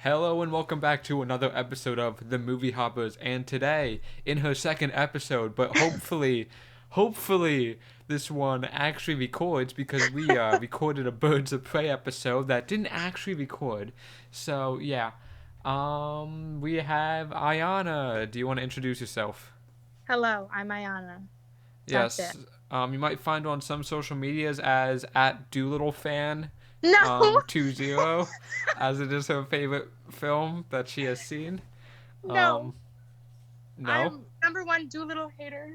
Hello and welcome back to another episode of The Movie Hoppers. And today, in her second episode, but hopefully, this one actually records because we recorded a Birds of Prey episode that didn't actually record. So yeah, we have Aiyanna. Do you want to introduce yourself? Hello, I'm Aiyanna. That's it. Yes. You might find her on some social medias as at Doolittle fan, No, 20, as it is her favorite film that she has seen. no. Um, no, I'm number one Doolittle hater.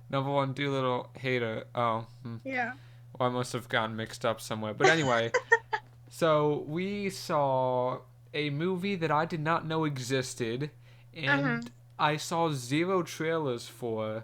number one Doolittle hater. Yeah. Well, I must have gotten mixed up somewhere. But anyway, so we saw a movie that I did not know existed, Uh-huh. and I saw zero trailers for.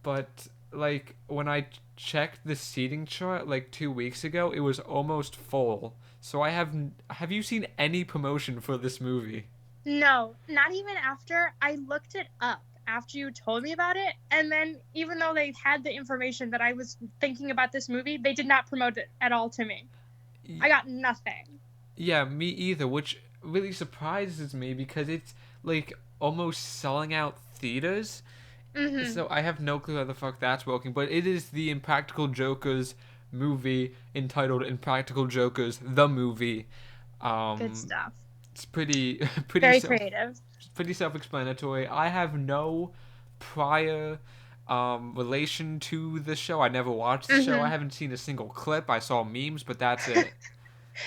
But like when I checked the seating chart like 2 weeks ago, it was almost full. So I have you seen any promotion for this movie? No, not even after I looked it up after you told me about it. And then even though they had the information that I was thinking about this movie, they did not promote it at all to me. I got nothing. Yeah, me either, which really surprises me because it's like almost selling out theaters. Mm-hmm. So I have no clue how the fuck that's working, but it is the Impractical Jokers movie entitled Impractical Jokers the movie. Good Um, stuff. it's pretty Very creative. pretty self-explanatory. I have no prior relation to the show. I never watched the show. I Mm-hmm. haven't seen a single clip. I saw memes, but that's it.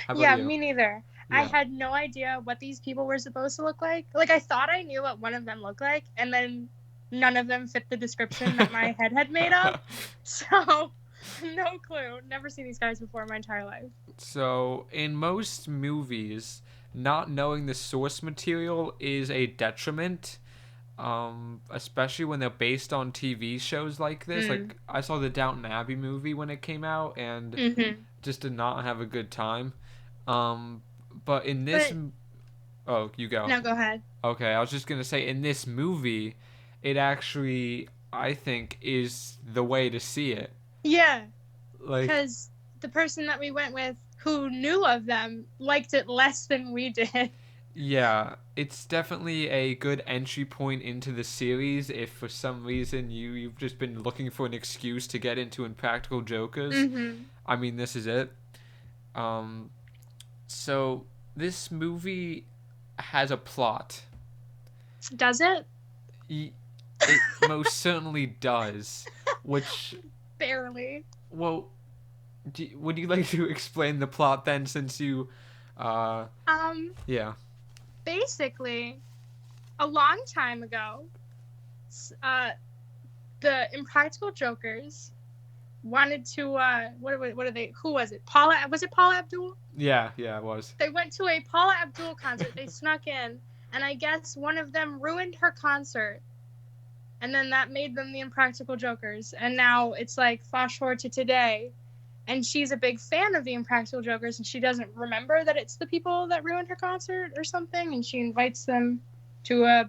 How about Yeah, you? me neither. I Yeah. had no idea what these people were supposed to look like. Like, I thought I knew what one of them looked like, and then none of them fit the description that my head had made up. So, no clue. Never seen these guys before in my entire life. So, in most movies, not knowing the source material is a detriment, especially when they're based on TV shows like this. Mm. Like, I saw the Downton Abbey movie when it came out and Mm-hmm. just did not have a good time. Um, but in this. But, Oh, you go. no, go ahead. Okay, I was just gonna say, in this movie, it actually, I think, is the way to see it. Yeah, Like, because the person that we went with who knew of them liked it less than we did. yeah, it's definitely a good entry point into the series if for some reason you've just been looking for an excuse to get into Impractical Jokers. Mm-hmm. I mean, this is it. Um so this movie has a plot. Does it? It most certainly does, which Barely. well, would you like to explain the plot then since you Um, yeah. basically, a long time ago, uh, the Impractical Jokers wanted to what are they? Who was it? Paula, was it Paula Abdul? Yeah, it was. They went to a Paula Abdul concert. They snuck in, and I guess one of them ruined her concert, and then that made them the Impractical Jokers. And now it's like flash forward to today, and she's a big fan of the Impractical Jokers, and she doesn't remember that it's the people that ruined her concert or something, and she invites them to a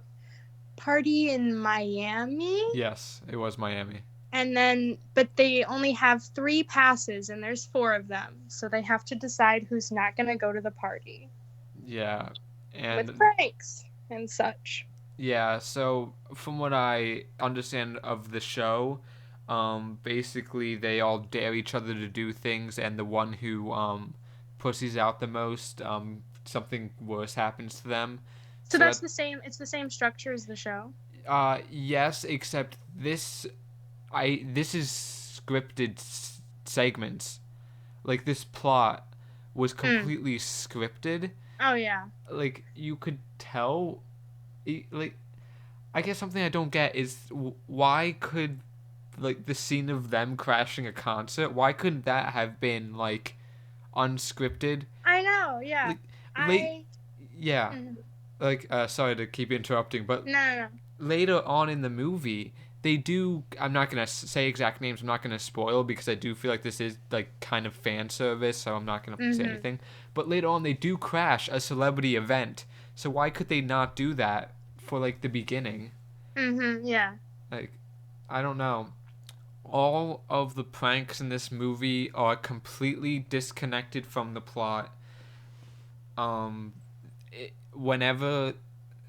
party in Miami. Yes, it was Miami. And then, but they only have 3 passes, and there's 4 of them, so they have to decide who's not going to go to the party Yeah. with And pranks and such. yeah, so from what I understand of the show, basically they all dare each other to do things, and the one who pussies out the most, something worse happens to them. So So that's that the same. It's the same structure as the show. yes, except this is scripted segments. Like this plot was Mm. completely scripted. Oh yeah. Like you could tell, like I guess something I don't get is why could like the scene of them crashing a concert? Why couldn't that have been like unscripted? I know. Yeah. Like late, I. yeah. Mm, Like sorry to keep interrupting, but no, no, no. later on in the movie, they do. I'm not gonna say exact names. I'm not gonna spoil because I do feel like this is like kind of fan service, so I'm not gonna say Mm-hmm. anything. But later on, they do crash a celebrity event. So why could they not do that for like the beginning? Mm-hmm. Yeah. Like, I don't know. All of the pranks in this movie are completely disconnected from the plot. Um, whenever,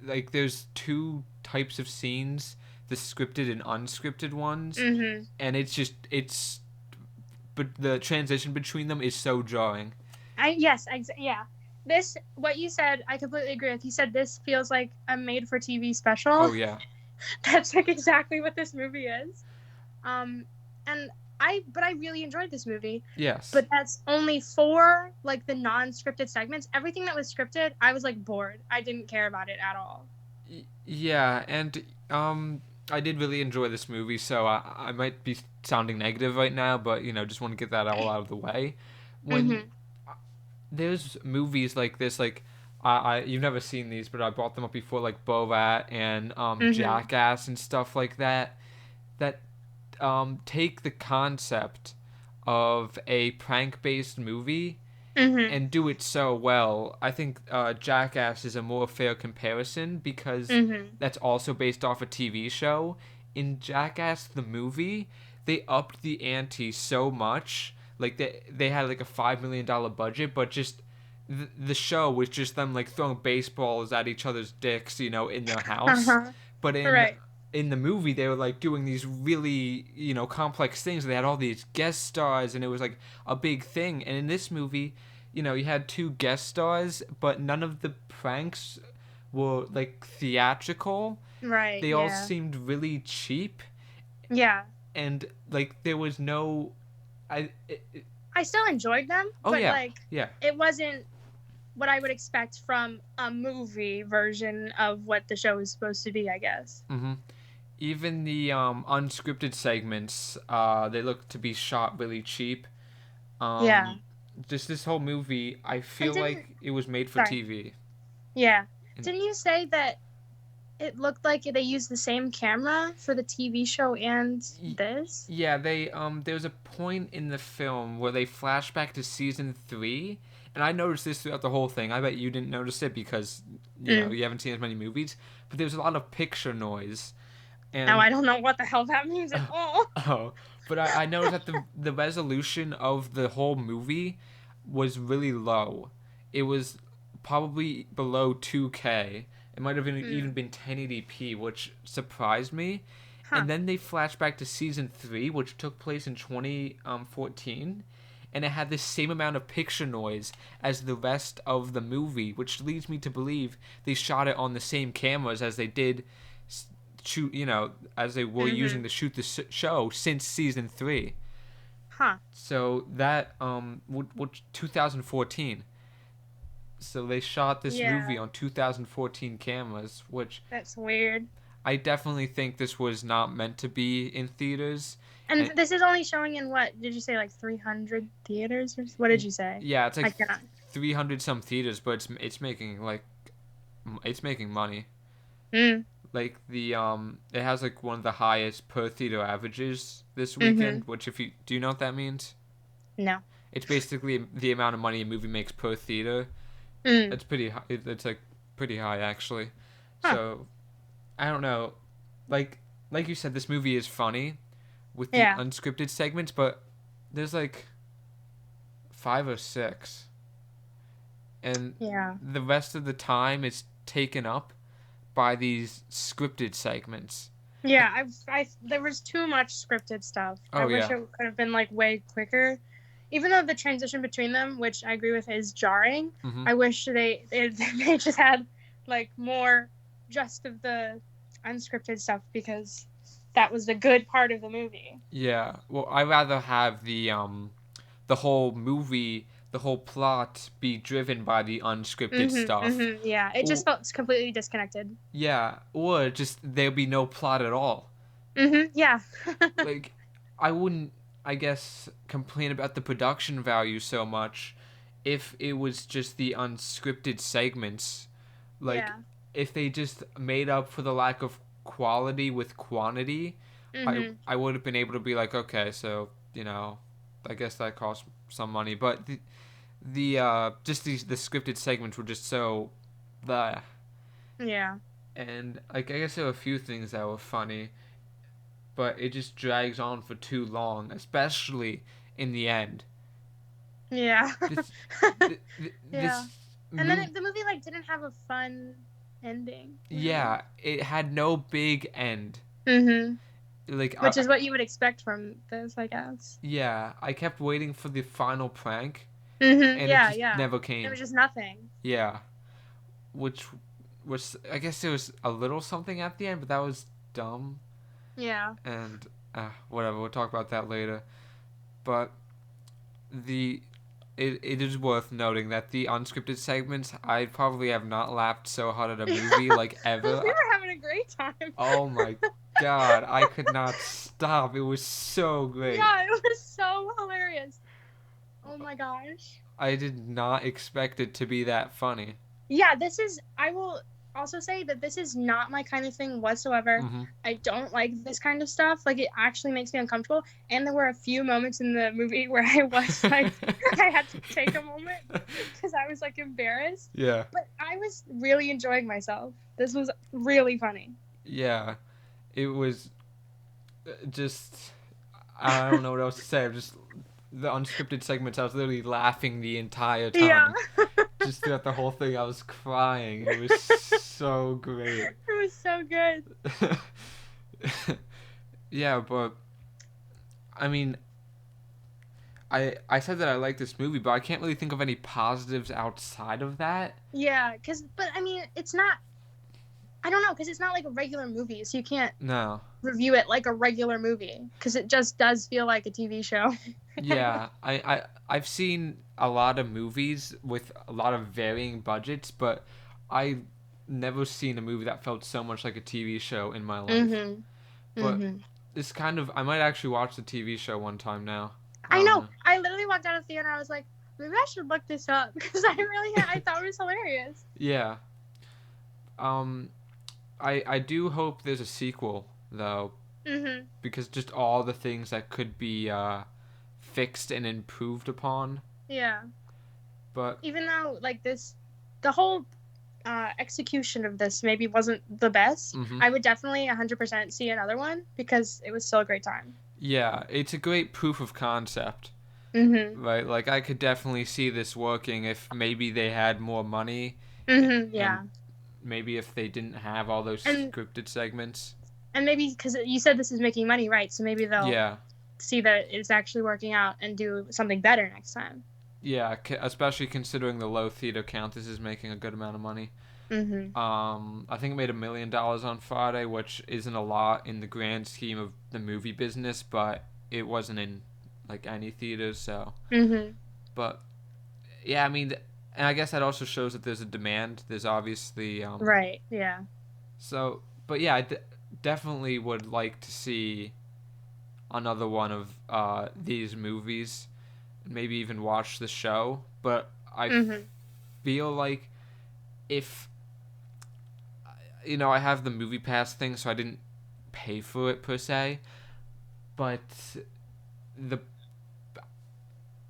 like, there's two types of scenes, the scripted and unscripted ones, Mm-hmm. and but the transition between them is so jarring. Yeah. This what you said, I completely agree with. You said this feels like a made-for-TV special. Oh yeah. That's like exactly what this movie is. Um, and I really enjoyed this movie. Yes. But that's only for like the non-scripted segments. Everything that was scripted, I was like bored. I didn't care about it at all. Yeah, and I did really enjoy this movie, so I might be sounding negative right now, but just want to get that all out of the way. When Mm-hmm. there's movies like this, like you've never seen these, but I brought them up before, like Borat and Mm-hmm. Jackass and stuff like that. That take the concept of a prank-based movie Mm-hmm. and do it so well. I think Jackass is a more fair comparison because Mm-hmm. that's also based off a TV show. In Jackass the movie, they upped the ante so much. Like they had like a $5 million budget, but just the show was just them like throwing baseballs at each other's dicks, in their house. Uh-huh. But Right. in the movie they were like doing these really complex things. They had all these guest stars and it was like a big thing. And in this movie, you had two guest stars, but none of the pranks were like theatrical. Right. They all Yeah. seemed really cheap, Yeah. and like there was no, I still enjoyed them, oh but yeah, like yeah. it wasn't what I would expect from a movie version of what the show is supposed to be, I guess. hmm Even the unscripted segments, they look to be shot really cheap. Yeah. Um, just this whole movie, I And feel didn't like it was made for sorry. TV. Yeah. And Didn't you say that it looked like they used the same camera for the TV show and this? yeah, they there's a point in the film where they flash back to season 3, and I noticed this throughout the whole thing. I bet you didn't notice it because Mm. you haven't seen as many movies, but there's a lot of picture noise. Now And I don't know what the hell that means at all. oh, but I noticed that the resolution of the whole movie was really low. It was probably below 2K. It might have even Mm. been 1080p, which surprised me. Huh. And then they flash back to season 3, which took place in 2014, and it had the same amount of picture noise as the rest of the movie, which leads me to believe they shot it on the same cameras as they did shoot, as they were using Mhm. to shoot the show since season 3. Huh. So that 2014. So they shot this movie Yeah. on 2014 cameras, which That's weird. I definitely think this was not meant to be in theaters. And And this is only showing in what? Did you say like 300 theaters or what did you say? yeah, it's I like cannot. 300 some theaters, but it's making like it's making money. Mm. Like the it has like one of the highest per theater averages this Mhm. weekend, which if you do you know what that means? No. It's basically the amount of money a movie makes per theater. Mm. It's pretty high. It's like pretty high actually. Huh. So I don't know. Like like you said, this movie is funny with the Yeah. unscripted segments, but there's like 5 or 6, and Yeah. the rest of the time is taken up by these scripted segments. Like, Yeah, there was too much scripted stuff. I oh wish yeah. it could have been like way quicker. Even though the transition between them, which I agree with, is jarring, hmm I wish they just had like more just of the unscripted stuff because that was the good part of the movie. Yeah. Well, I rather have the whole movie, the whole plot be driven by the unscripted Mhm. stuff. Mhm. Yeah, it just Or felt completely disconnected. yeah, or just there'll be no plot at all. Mhm. Yeah. Like I wouldn't, I guess, complain about the production value so much if it was just the unscripted segments. Like Yeah. if they just made up for the lack of quality with quantity, Mhm. I would have been able to be like, okay, so I guess that costs some money, but the just the scripted segments were just so blah. Yeah. And like I guess there were a few things that were funny, but it just drags on for too long, especially in the end. Yeah. This, this Yeah. And then Mo- the movie like didn't have a fun ending, really. yeah, it had no big end. Mhm. Like, Which is what you would expect from this, I guess. yeah, I kept waiting for the final prank, Mhm. and it Yeah, just yeah. never It came. was just nothing. Yeah, which was, I guess there was a little something at the end, but that was dumb. Yeah. And whatever, we'll talk about that later. But the it is worth noting that the unscripted segments, I probably have not laughed so hard at a Yeah. movie like We ever. were having a great time. Oh my god, I could not stop. It was so great. Yeah, it was so hilarious. Oh my gosh. I did not expect it to be that funny. Yeah, this is, I will also say that this is not my kind of thing whatsoever. Hmm. I don't like this kind of stuff. Like, it actually makes me uncomfortable. And there were a few moments in the movie where I was like, I had to take a moment because I was like embarrassed. Yeah. But I was really enjoying myself. This was really funny. Yeah. It was just, I don't know what else to say. I'm just, the unscripted segments, I was literally laughing the entire Yeah. time. Just throughout the whole thing, I was crying. It was so great. It was so good. Yeah, but I mean, I said that I like this movie, but I can't really think of any positives outside of that. Yeah, but I mean, it's not, I don't know, because it's not like a regular movie, so you can't No. review it like a regular movie, because it just does feel like a TV show. Yeah, I've seen a lot of movies with a lot of varying budgets, but I never seen a movie that felt so much like a TV show in my life. Mhm. But Mhm. this kind of, I might actually watch the TV show one time now. I I don't know. know. I literally walked out of the theater. I was like, maybe I should look this up because I thought it was hilarious. Yeah. Um, I do hope there's a sequel though, Mhm. because just all the things that could be fixed and improved upon. Yeah. But Even though like the whole execution of this maybe wasn't the best, mhm. I would definitely 100% see another one because it was still a great time. Yeah, it's a great proof of concept. Mhm. Right, like I could definitely see this working if maybe they had more money, Mhm. and Yeah. maybe if they didn't have all those And scripted segments. maybe because you said this is making money, right? So maybe they'll Yeah, see that it's actually working out and do something better next time. yeah, especially considering the low theater count, this is making a good amount of money. Mhm. I think it made $1 million on Friday, which isn't a lot in the grand scheme of the movie business, but it wasn't in like any theaters, so. Mhm. But yeah, I mean, and I guess that also shows that there's a demand. There's obviously Right. Yeah. so, but yeah, definitely would like to see another one of these movies, maybe even watch the show. But I Mhm. feel like if I have the movie pass thing, so I didn't pay for it per se, but the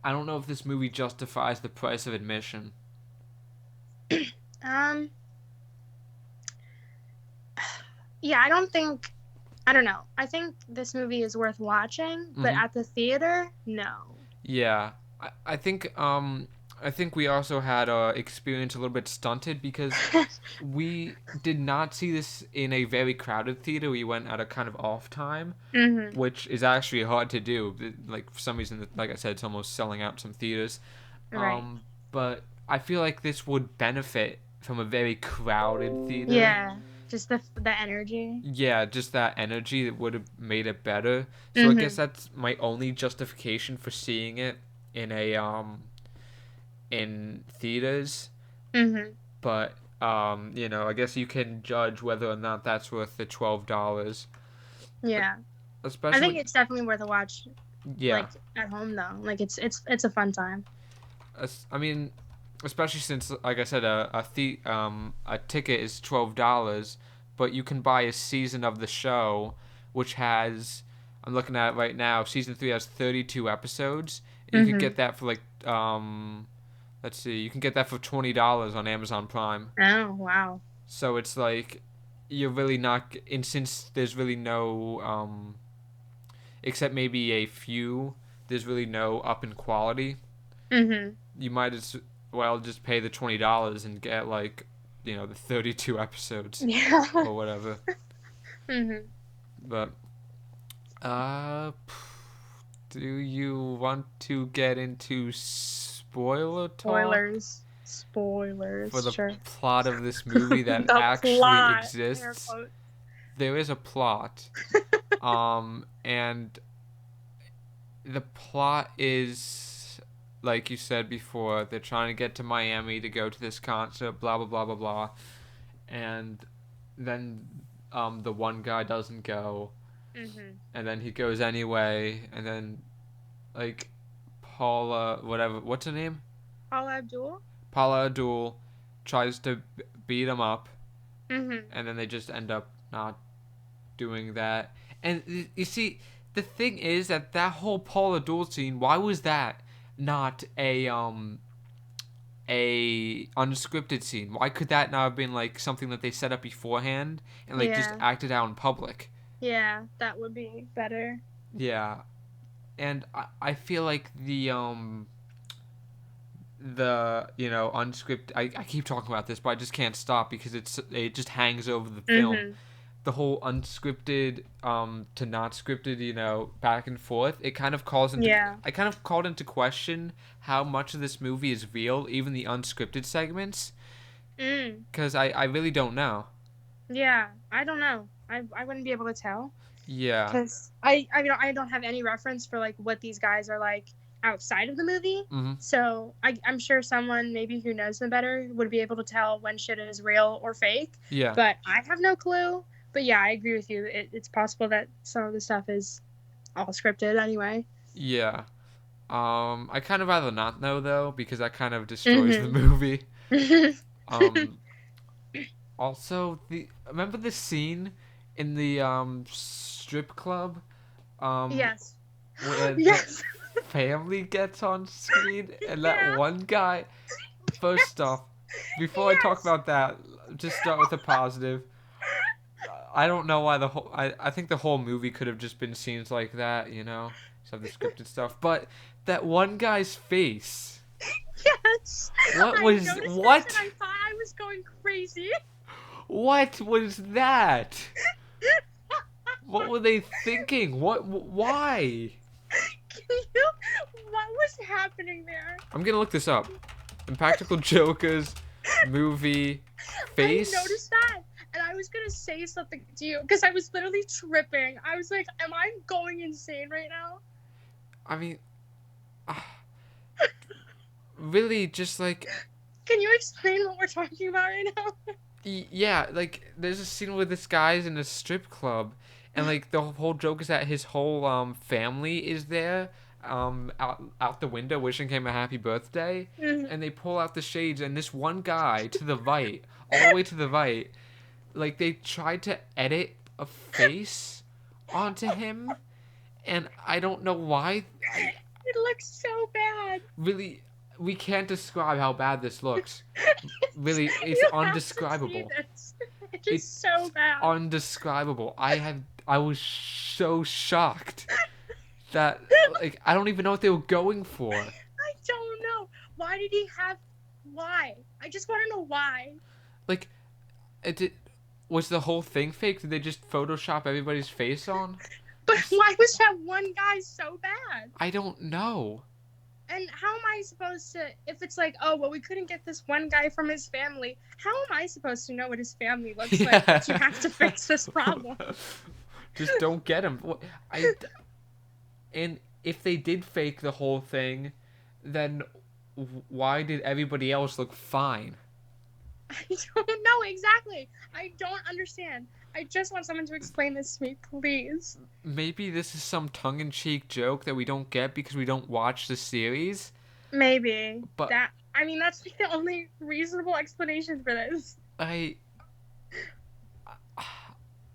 I don't know if this movie justifies the price of admission. Um. Yeah, I don't know. I think this movie is worth watching, but Hmm. at the theater, no. Yeah, I think I think we also had experience a little bit stunted because we did not see this in a very crowded theater. We went at a kind of off time, Mhm. which is actually hard to do. Like for some reason, like I said, it's almost selling out some theaters. Right. But I feel like this would benefit from a very crowded theater. Yeah. Just the energy. Yeah, just that energy that would have made it better. So I guess Mhm. that's my only justification for seeing it in a in theaters. Mhm. But I guess you can judge whether or not that's worth the $12. Yeah. I think Especially, it's definitely worth a watch yeah. like at home though. Like it's a fun time. I mean, especially since, like I said, a ticket is $12, but you can buy a season of the show, which has, I'm looking at it right now. Season 3 has 32 episodes. You could Mhm. get that for like let's see, you can get that for $20 on Amazon Prime. Oh, wow. So it's like you're really not, and since there's really no except maybe a few, there's really no up in quality. Mhm. You might as well, just pay the $20 and get like, the 32 episodes Yeah. or whatever. Hmm. But uh, do you want to get into spoiler talk Spoilers. for Spoilers. the Sure. plot of this movie that The actually plot. Air exists? quote. There is a plot. And the plot is, like you said before, they're trying to get to Miami to go to this concert, blah blah blah blah blah, and then the one guy doesn't go, Hmm. and then he goes anyway, and then like Paula, whatever, what's her name? Paula Abdul. Paula Abdul tries to beat him up, Hmm. and then they just end up not doing that. And you see, the thing is that whole Paula Abdul scene, why was that not a unscripted scene? Why could that not have been like something that they set up beforehand and like just Yeah. acted out in public? Yeah. That would be better. Yeah, and I feel like the unscripted, I keep talking about this but I just can't stop because it just hangs over the film. Hmm. The whole unscripted to not scripted, back and forth, it kind of calls into Yeah. I kind of called into question how much of this movie is real, even the unscripted segments, Mm. because I really don't know. Yeah. I don't know. I wouldn't be able to tell Yeah. because I don't have any reference for like what these guys are like outside of the movie. Mm-hmm. So I'm sure someone maybe who knows them better would be able to tell when shit is real or fake. Yeah. But I have no clue. But yeah, I agree with you. It's possible that some of the stuff is all scripted anyway. Yeah. I kind of rather not know though because that kind of destroys the Mhm. movie. Um Also, the remember the scene in the strip club um Yes. where the Yes. family gets on screen and that Yeah. one guy. First Yes. off, before I talk Yes. about that, just start with a positive. I don't know why I think the whole movie could have just been scenes like that, some of the scripted stuff. But that one guy's face. Yes. What I was noticed this and what? I thought I was going crazy. What was that? What were they thinking? Why? What was happening there? I'm gonna look this up. Impractical Jokers movie I face. noticed that, and I was gonna say something to you because I was literally tripping. I was like, "Am I going insane right now?" I mean, really, just like Can you explain what we're talking about right now? yeah, like there's a scene where this guy's in a strip club, and like the whole joke is that his whole family is there, out the window wishing him a happy birthday, Mhm. and they pull out the shades, and this one guy to the right, all the way to the right, like they tried to edit a face onto him, and I don't know why. I It looks so bad. really we can't describe how bad this looks. Really, it's You have to see undescribable. this. It is so It's bad. undescribable. I was so shocked that like I don't even know what they were going for. I don't know. Why did he have? Why? I just want to know why. Like it did, was the whole thing fake? Did they just Photoshop everybody's face on? But why was that one guy so bad? I don't know. And how am I supposed to, if it's like, oh, well, we couldn't get this one guy from his family, how am I supposed to know what his family looks like that you have to fix this problem? Just don't get him. I and if they did fake the whole thing, then why did everybody else look fine? I don't know exactly. I don't understand. I just want someone to explain this to me, please. Maybe this is some tongue-in-cheek joke that we don't get because we don't watch the series. Maybe. But I mean, that's like the only reasonable explanation for this. I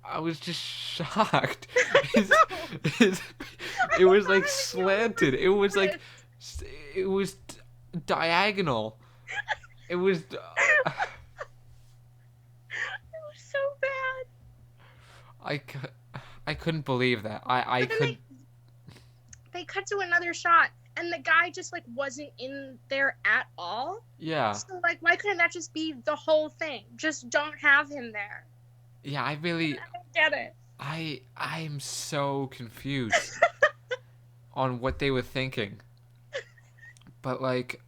I was just shocked. His- it was like slanted. It was like it was diagonal. It was It was so bad. I I couldn't believe that. I But then could they cut to another shot, and the guy just like wasn't in there at all. Yeah. So like, why couldn't that just be the whole thing? Just don't have him there. Yeah, I really I don't get it. I'm so confused on what they were thinking. But like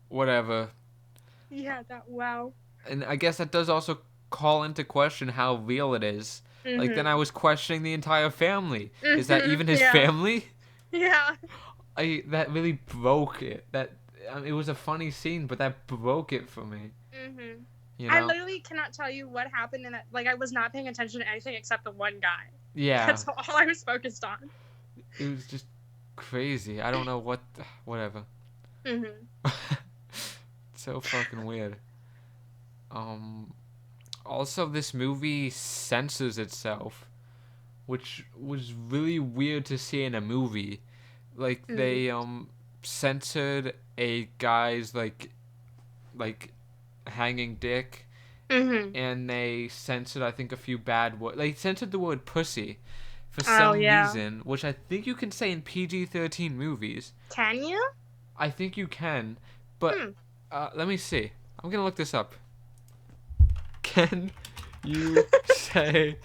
whatever. Yeah, that wow. And I guess that does also call into question how real it is. Like then I Mhm. was questioning the entire family. Is that Mhm. even his Yeah. family? Yeah. I that really broke it. That it was a funny scene, but that broke it for me. Mhm. You I know? literally cannot tell you what happened in that. Like, I was not paying attention to anything except the one guy. Yeah. That's all I was focused on. It was just crazy. I don't know what. Whatever. Mhm. So fucking weird. Um. Also, this movie censors itself, which was really weird to see in a movie. Like Mhm. they censored a guy's like hanging dick, Mhm. and they censored I think a few bad words. They censored the word pussy for Oh some yeah. reason, which I think you can say in PG-13 movies. Can you? I think you can, but Hmm. let me see. I'm gonna look this up. Can you say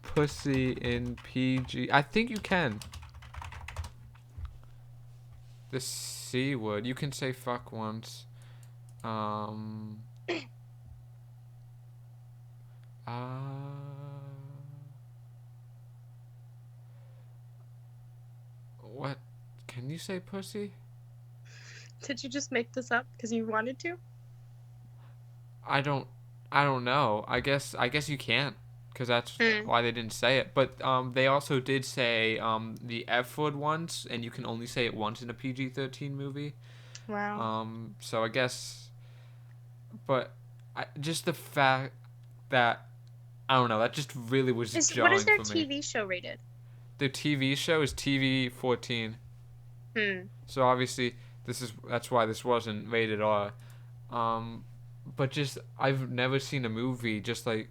pussy in PG? I think you can. The C word. You can say fuck once. Um. Uh. What? Can you say pussy? Did you just make this up because you wanted to? I don't. I don't know. I guess you can't, because that's Hmm. why they didn't say it. But they also did say the F word once, and you can only say it once in a PG-13 movie. Wow. So I guess, but just the fact that I don't know, that just really was What is jarring their for me. TV show rated? The TV show is TV-14, Hmm. so obviously that's why this wasn't rated R. Um, but just I've never seen a movie just like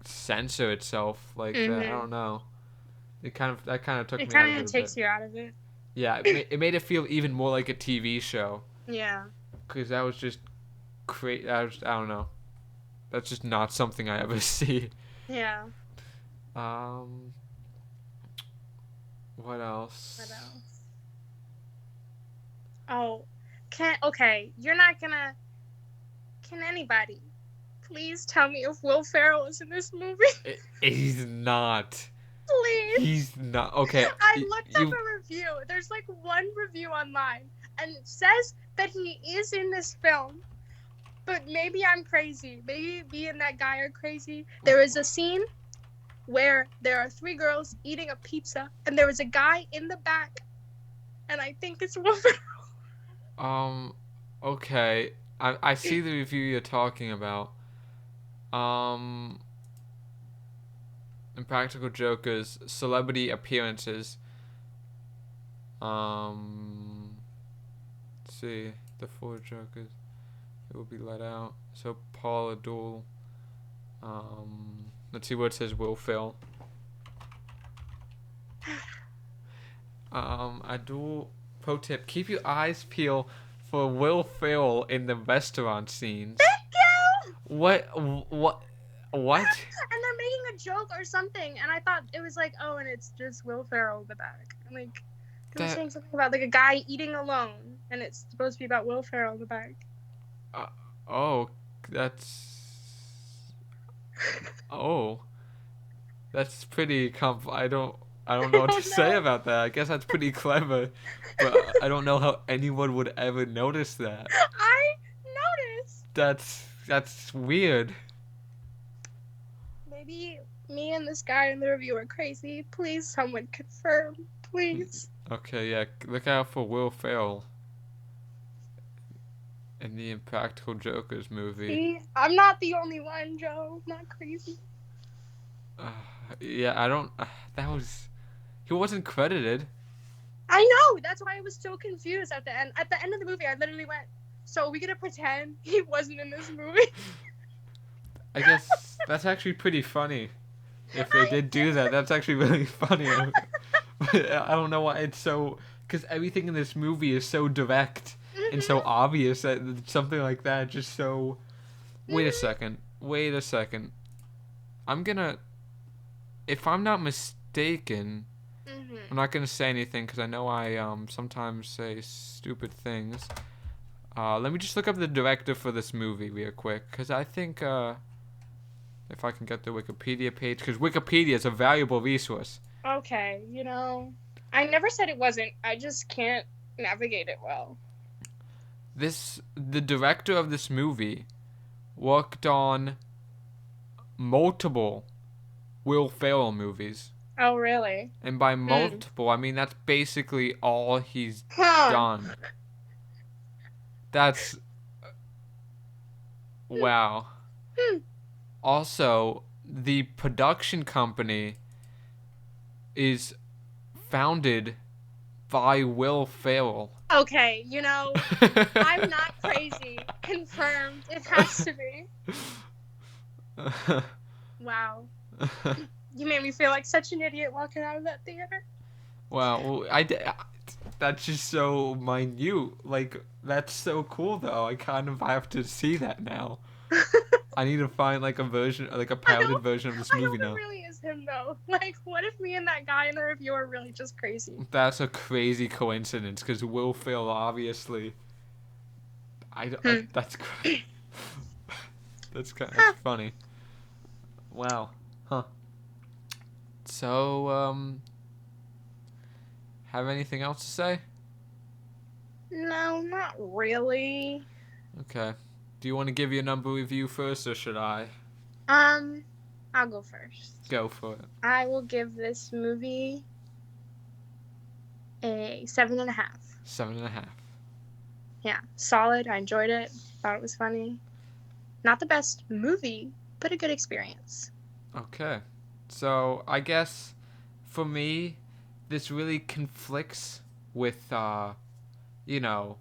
censor itself like that. I Mhm. don't know. That kind of took It me out of kind it of a bit. takes you out of it. Yeah, it made it feel even more like a TV show, Yeah. because that was just crazy. I don't know. That's just not something I ever see. Yeah. Um, what What else? else? Oh, can okay. You're not gonna. Can anybody please tell me if Will Ferrell is in this movie? He's not. Please. He's not. Okay, I looked up you. a review. There's like one review online, and it says that he is in this film. But maybe I'm crazy. Maybe me and that guy are crazy. There is a scene where there are three girls eating a pizza, and there is a guy in the back, and I think it's Will Ferrell. Um. Okay. I see the review you're talking about. Um. Impractical Jokers celebrity appearances. Let's see the four Jokers. It will be let out. So Paul Abdul. Let's see what it says. Will Phil. Abdul. Pro tip: keep your eyes peeled for Will Phil in the restaurant scenes. Thank you. What? What? What? And they're making a joke or something, and I thought it was like, oh, and it's just Will Ferrell in the back. I'm like, they were That. saying something about like a guy eating alone, and it's supposed to be about Will Ferrell in the back. Uh, oh, that's. Oh, that's pretty I don't know I what to don't say know. about that. I guess that's pretty clever, but I don't know how anyone would ever notice that. I noticed. That's weird. Maybe me and this guy in the review are crazy. Please, someone confirm. Please. Okay, yeah, look out for Will Ferrell in the Impractical Jokers movie. See, I'm not the only one, Joe. I'm not crazy. Uh, yeah, I don't. That was he wasn't credited. I know. That's why I was so confused at the end. At the end of the movie, I literally went, "So are we gonna pretend he wasn't in this movie?" I guess that's actually pretty funny. If they did do that, that's actually really funny. But I don't know why it's so. Because everything in this movie is so direct and so Mhm. obvious that something like that just so. Wait a Mhm. second. Wait a second. I'm gonna. If I'm not mistaken, I'm Mhm. not gonna say anything because I know I sometimes say stupid things. Let me just look up the director for this movie real quick because I think if I can get the Wikipedia page, because Wikipedia is a valuable resource. Okay, I never said it wasn't. I just can't navigate it well. The director of this movie worked on multiple Will Ferrell movies, Oh, really? and by Hmm. multiple I mean that's basically all he's Huh. done. That's wow. Hmm. Also, the production company is founded by Will Ferrell. Okay, I'm not crazy. Confirmed. It has to be. Wow. You made me feel like such an idiot walking out of that theater. Wow, that's just so minute. Like that's so cool though. I kind of have to see that now. I need to find like a version, like a parodied version of this I movie hope it now. really is him though. Like, what if me and that guy in the review are really just crazy? That's a crazy coincidence because Will Ferrell obviously. Hmm. That's that's Huh. funny. Wow. Huh. So have anything else to say? No, not really. Okay. Do you want to give your number review first, or should I Um, I'll go first. go for it? I will give this movie a 7.5. 7.5. Yeah, solid. I enjoyed it. Thought it was funny. Not the best movie, but a good experience. Okay. So I guess for me, this really conflicts with you know,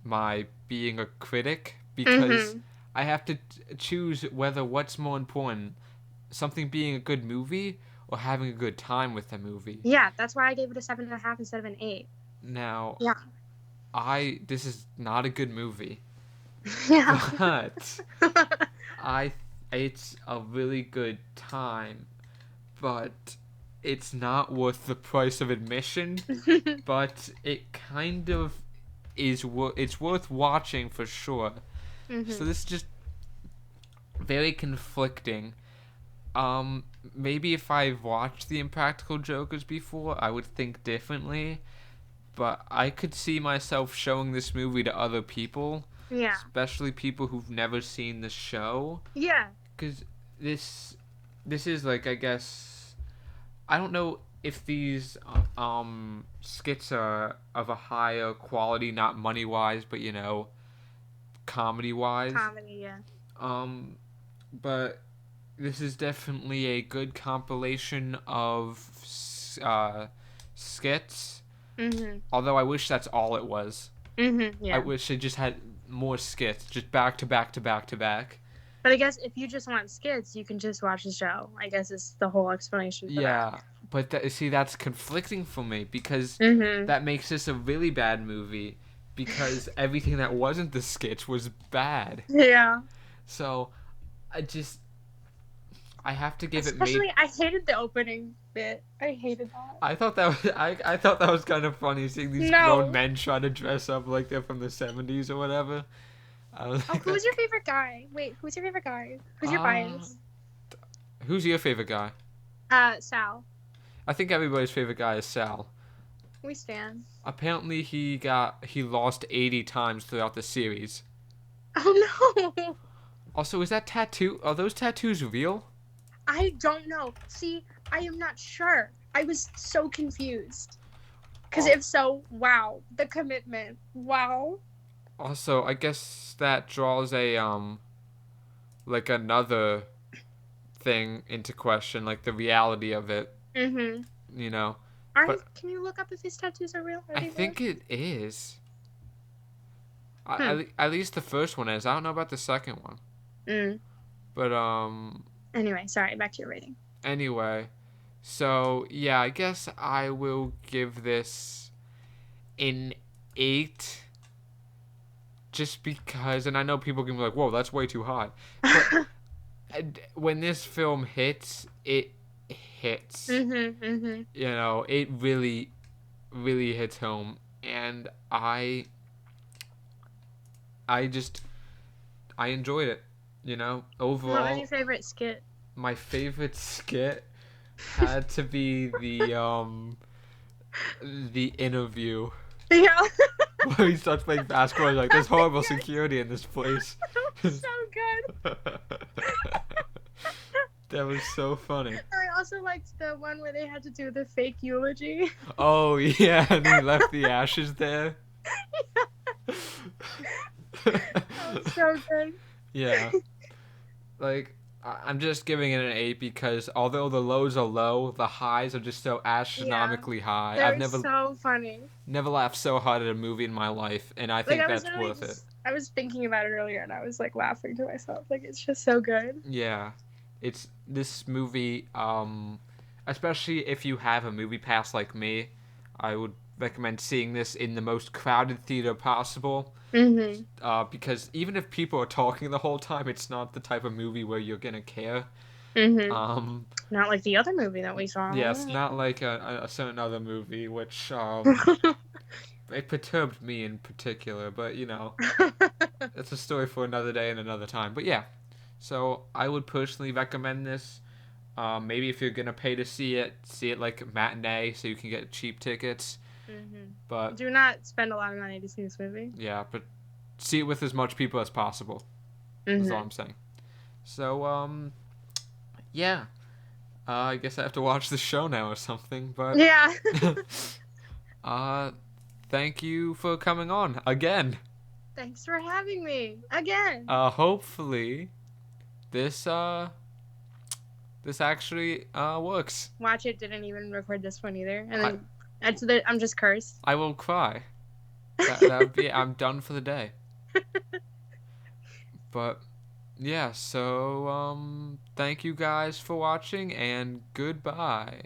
my being a critic because Mm-hmm. I have to choose whether what's more important, something being a good movie or having a good time with the movie. Yeah, that's why I gave it a 7.5 instead of an 8. Now, Yeah. I this is not a good movie, Yeah. but I it's a really good time, but it's not worth the price of admission. But it kind of it's worth watching for sure. So Mm-hmm. this is just very conflicting. Maybe if I've watched the Impractical Jokers before, I would think differently. But I could see myself showing this movie to other people, Yeah. especially people who've never seen the show, Yeah. because this this is like I guess I don't know if these skits are of a higher quality, not money wise, but comedy wise. Comedy, yeah. Um, but this is definitely a good compilation of skits. Mm-hmm. Although I wish that's all it was. Mm-hmm. I Yeah. wish it just had more skits, just back to back to back to back. But I guess if you just want skits, you can just watch the show. I guess is the whole explanation for that. Yeah, but see, that's conflicting for me because Mm-hmm. that makes this a really bad movie because everything that wasn't the sketch was bad. Yeah. So I just I have to give it made. Especially, I hated the opening bit. I hated that. I thought that was I thought that was kind of funny seeing these grown No. men try to dress up like they're from the 70s or whatever. I was Oh, like who's that. your favorite guy? Wait, who's your favorite guy? Who's your Uh, bias? who's your favorite guy? Sal. I think everybody's favorite guy is Sal. We stand. Apparently he lost 80 times throughout the series. Oh no. Also, is that tattoo? Are those tattoos real? I don't know. See, I am not sure. I was so confused. Because Oh, if so, wow. The commitment. Wow. also, I guess that draws a like another thing into question, like the reality of it, Mm-hmm. you know. But Can you look up if his tattoos are real? Are I they real? think it is. Hmm. At least the first one is. I don't know about the second one. Mm. But Anyway, sorry, back to your rating. anyway, So yeah, I guess I will give this an 8, just because, and I know people can be like, "Whoa, that's way too high," but when this film hits, it hits. Mhm. You know, it really, really hits home, and I just, I enjoyed it. You know, What was your overall, favorite skit? my favorite skit had to be the interview Yeah. where he starts playing basketball. He's like, "There's horrible Yes, security in this place." that was so good. That was so funny. I also liked the one where they had to do the fake eulogy. Oh yeah, and he left the ashes there. That was so good. Yeah, like I'm just giving it an 8 because although the lows are low, the highs are just so Yeah, astronomically high. they I've were so funny. never laughed so hard at a movie in my life, and I Like think I was that's literally worth it. just I was thinking about it earlier and I was like laughing to myself. Like it's just so good. Yeah, it's this movie. Especially if you have a movie pass like me, I would recommend seeing this in the most crowded theater possible. Mhm. Because even if people are talking the whole time, it's not the type of movie where you're gonna care. Mhm. Um, Not like the other movie that we yeah, it's saw. not like a certain other movie, which it perturbed me in particular. But you know, it's a story for another day and another time. But yeah, so I would personally recommend this. Maybe if you're gonna pay to see it like matinee, so you can get cheap tickets. Mhm. But Do not spend a lot of money to see this movie. yeah, but see it with as much people as possible. Is all Mhm. I'm saying. So yeah. I guess I have to watch the show now or something. But Yeah. uh, thank you for coming on again. Thanks for having me again. Hopefully this this actually works. Watch It didn't even record this one either, and I then I'm just cursed. I will cry. That would be, I'm done for the day. But yeah, so thank you guys for watching and goodbye.